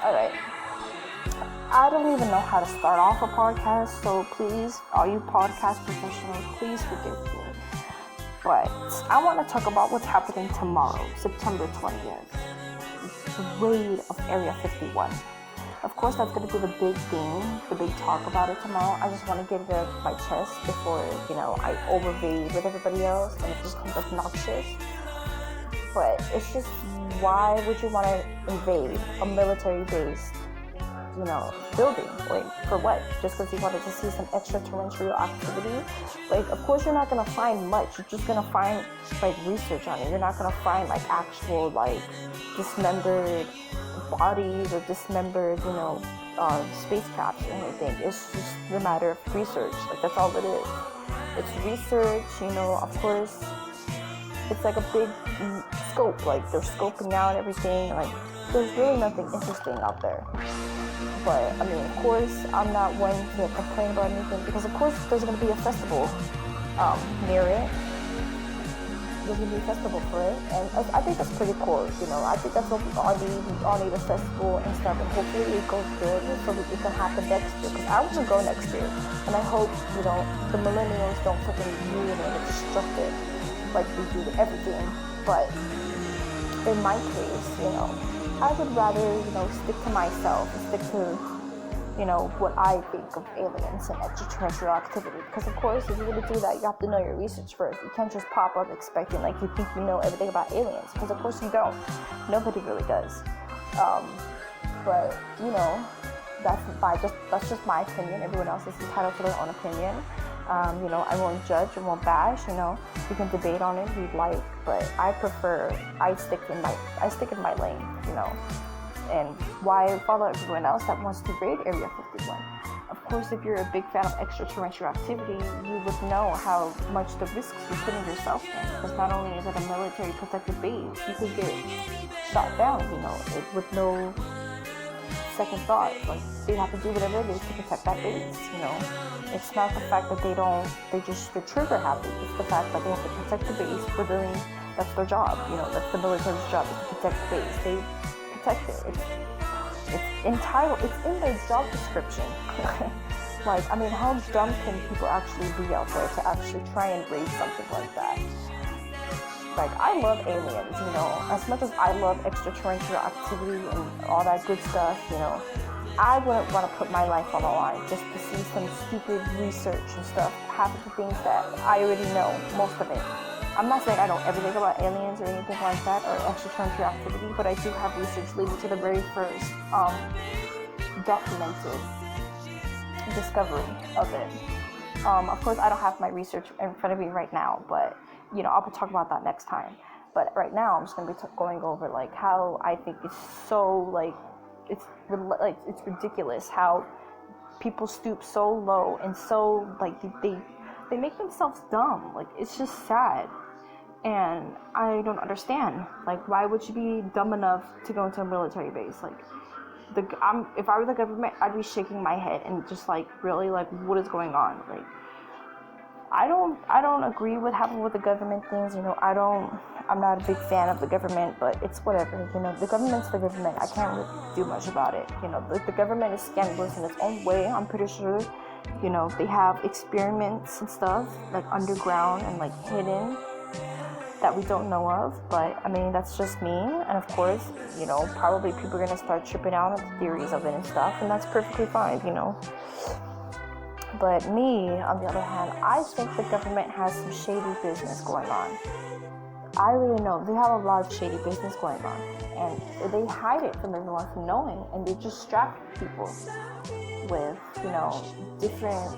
Alright. I don't even know how to start off a podcast, so please, all you podcast professionals, please forgive me. But I want to talk about what's happening tomorrow, September 20th. The raid of Area 51. Of course, that's going to be the big thing, the big talk about it tomorrow. I just want to get it off my chest before, I overvade with everybody else and it just becomes obnoxious. But it's just, why would you want to invade a military-based, building? Like, for what? Just because you wanted to see some extraterrestrial activity? Like, of course you're not going to find much. You're just going to find, research on it. You're not going to find, actual, dismembered bodies or dismembered, spacecrafts or anything. It's just a matter of research. That's all it is. It's research, of course. It's like a big scope. They're scoping out everything. There's really nothing interesting out there. But, of course, I'm not one to complain about anything because, of course, there's going to be a festival near it. There's going to be a festival for it. And I think that's pretty cool, I think that's what we all need a festival and stuff. And hopefully it goes good so that it can happen next year. Because I want to go next year. And I hope, the millennials don't fucking ruin it and disrupt it like we do to everything. But in my case, I would rather, stick to myself and stick to, what I think of aliens and extraterrestrial activity. Because, of course, if you're going to do that, you have to know your research first. You can't just pop up expecting, you think you know everything about aliens. Because, of course, you don't. Nobody really does. But, that's just my opinion. Everyone else is entitled to their own opinion. I won't judge, I won't bash, you can debate on it if you'd like, but I stick in my lane, and why follow everyone else that wants to raid Area 51. Of course, if you're a big fan of extraterrestrial activity, you would know how much the risks you're putting yourself in, because not only is it a military protected base, you could get shot down, with no second thought. They have to do whatever it is to protect that base, It's not the fact that they're trigger happy. It's the fact that they have to protect the base for that's their job, that's the military's job, is to protect the base. They protect it. It's in their job description. How dumb can people actually be out there to actually try and raid something like that? I love aliens, as much as I love extraterrestrial activity and all that good stuff, I wouldn't want to put my life on the line just to see some stupid research and stuff, half of the things that I already know, most of it. I'm not saying I know everything about aliens or anything like that, or extraterrestrial activity, but I do have research leading to the very first documented discovery of it. Of course, I don't have my research in front of me right now, but I'll talk about that next time. But right now, I'm just going to be going over how I think it's so it's ridiculous how people stoop so low and so they make themselves dumb. It's just sad, and I don't understand. Why would you be dumb enough to go into a military base? If I were the government, I'd be shaking my head and just really what is going on? I don't agree with having with the government things, I'm not a big fan of the government, but it's whatever, the government's the government. I can't really do much about it, the government is scandalous in its own way. I'm pretty sure, they have experiments and stuff, underground and hidden that we don't know of, but that's just me, and of course, probably people are gonna start tripping out on the theories of it and stuff, and that's perfectly fine, But me, on the other hand, I think the government has some shady business going on. I really know they have a lot of shady business going on, and they hide it from everyone from knowing, and they just distract people with, different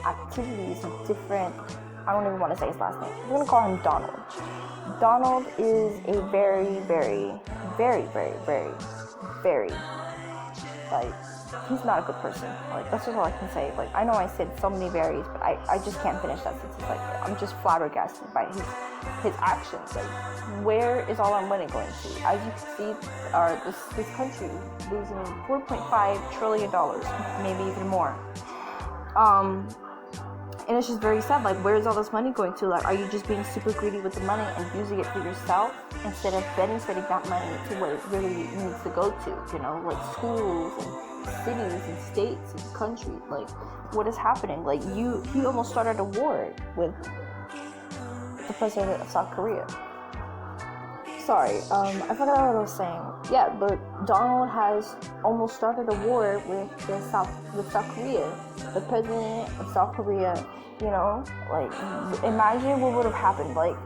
activities and different. I don't even want to say his last name. I'm gonna call him Donald. Donald is a very, very, very, very, very, very he's not a good person. That's just all I can say. I know I said so many varies, but I just can't finish that sentence. I'm just flabbergasted by his actions. Where is all our money going to? As you can see, this country losing $4.5 trillion, maybe even more. And it's just very sad. Like, where's all this money going to? Like, are you just being super greedy with the money and using it for yourself instead of benefiting that money to what it really needs to go to? You know, like schools and cities and states and countries. Like, what is happening? Like, he almost started a war with the president of South Korea. Sorry, I forgot what I was saying. Yeah, but Donald has almost started a war with South Korea. The president of South Korea, you know, like, imagine what would have happened. Like,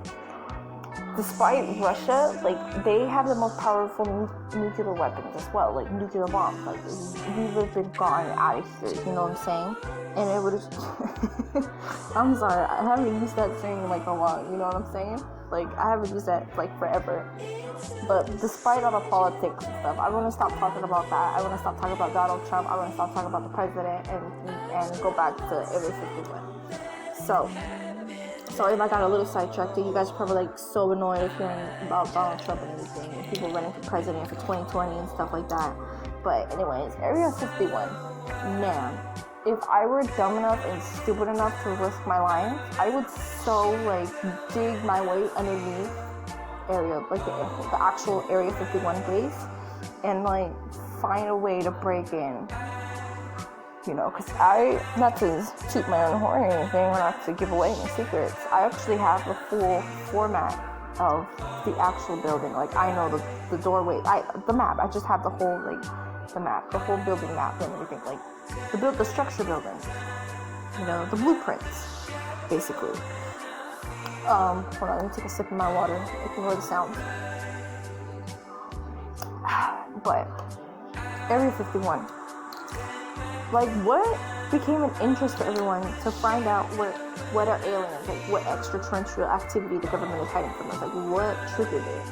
despite Russia, like, they have the most powerful nuclear weapons as well, like nuclear bombs. Like, we would have been gone out of here, you know what I'm saying? And it would have. I'm sorry, I haven't used that saying in like a while, you know what I'm saying? Like, I haven't used that like forever. But despite all the politics and stuff, I want to stop talking about that. I want to stop talking about Donald Trump. I want to stop talking about the president and go back to Area 51. So, sorry if I got a little sidetracked. You guys are probably like so annoyed of hearing about Donald Trump and everything, and people running for president for 2020 and stuff like that. But anyways, Area 51, man. If I were dumb enough and stupid enough to risk my life, I would so like dig my way underneath the actual Area 51 base and like find a way to break in. You know, because not to toot my own horn or anything, or not to give away any secrets, I actually have the full format of the actual building. Like, I know the doorway, the map. I just have the whole the whole building map and everything. Like, the structure building, you know, the blueprints, basically. Hold on, let me take a sip of my water. You can hear the sound. But Area 51, like, what became an interest for everyone to find out what are aliens, like what extraterrestrial activity the government is hiding from us, like what triggered it?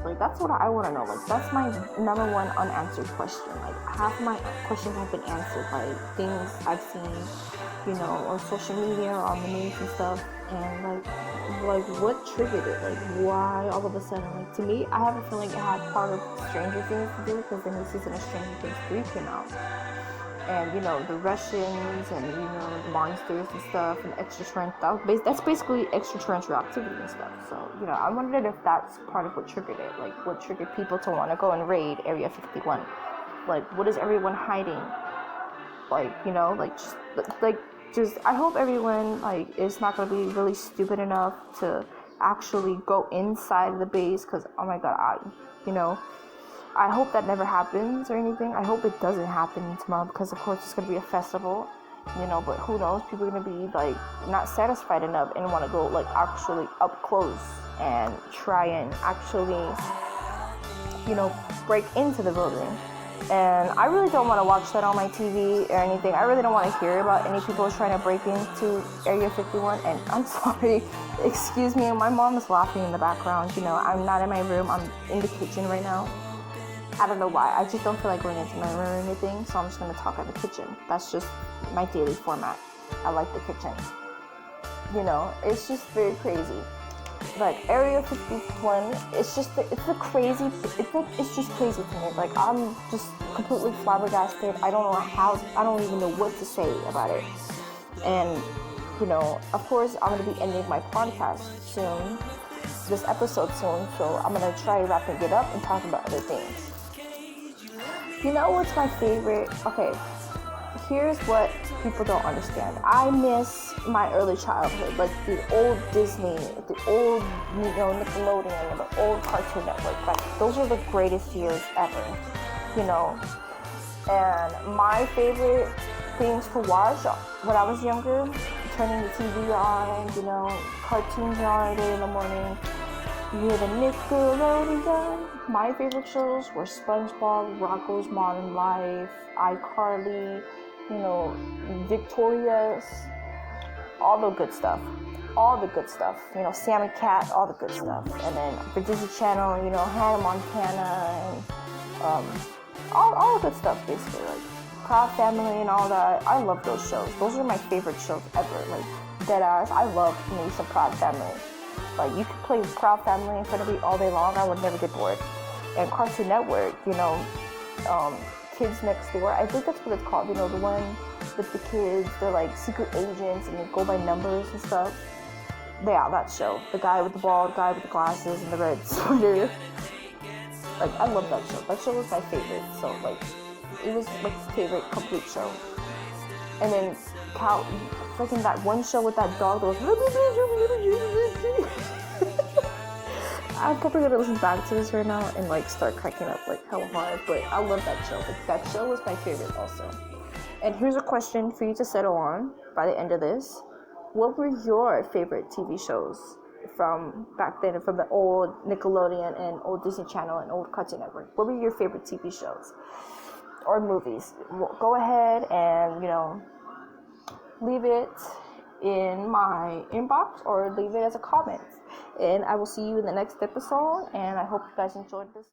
Like, that's what I want to know. Like, that's my number one unanswered question. Like, half my questions have been answered by things I've seen, you know, on social media or on the news and stuff. And like what triggered it? Like, why all of a sudden? Like, to me, I have a feeling it had part of Stranger Things to do, because the new season of Stranger Things 3 came out. And, you know, the Russians and, you know, the monsters and stuff and extraterrestrial, that's basically extraterrestrial activity and stuff. So, you know, I wondered if that's part of what triggered it. Like, what triggered people to want to go and raid Area 51. Like, what is everyone hiding? Like, you know, just, I hope everyone, like, is not going to be really stupid enough to actually go inside the base, because, oh my god, I hope that never happens or anything. I hope it doesn't happen tomorrow, because of course it's going to be a festival, you know, but who knows, people are going to be like not satisfied enough and want to go like actually up close and try and actually, you know, break into the building. And I really don't want to watch that on my TV or anything. I really don't want to hear about any people trying to break into Area 51. And I'm sorry, excuse me, my mom is laughing in the background. You know, I'm not in my room, I'm in the kitchen right now. I don't know why. I just don't feel like going into my room or anything, so I'm just going to talk at the kitchen. That's just my daily format. I like the kitchen. You know, it's just very crazy. Like, Area 51, it's just crazy to me. Like, I'm just completely flabbergasted. I don't even know what to say about it. And, you know, of course, I'm going to be ending my podcast soon, this episode soon, so I'm going to try wrapping it up and talk about other things. You know what's my favorite? Okay, here's what people don't understand. I miss my early childhood, like the old Disney, the old, you know, Nickelodeon, and the old Cartoon Network. Like, those are the greatest years ever, you know. And my favorite things to watch when I was younger, turning the TV on, you know, cartoons on all day in the morning. You hear the Nickelodeon. My favorite shows were SpongeBob, Rocko's Modern Life, iCarly, you know, Victorious, all the good stuff. You know, Sam and Cat, all the good stuff. And then for Disney Channel, you know, Hannah Montana and all the good stuff, basically. Like Proud Family and all that. I love those shows. Those are my favorite shows ever. Like, deadass, I love me some Proud Family. Like, you could play Proud Family in front of me all day long, I would never get bored. And Cartoon Network, you know, Kids Next Door, I think that's what it's called, you know, the one with the kids. They're like secret agents and they go by numbers and stuff. Yeah, that show. The guy with the bald guy with the glasses and the red sweater. Like, I love that show. That show was my favorite. So, like, it was my favorite complete show. And then freaking that one show with that dog that was I'm probably gonna listen back to this right now and like start cracking up like hella hard, but I love that show. Like, that show was my favorite also. And here's a question for you to settle on by the end of this. What were your favorite TV shows from back then, from the old Nickelodeon and old Disney Channel and old Cartoon Network? What were your favorite TV shows or movies? Go ahead and, leave it in my inbox or leave it as a comment. And I will see you in the next episode, and I hope you guys enjoyed this.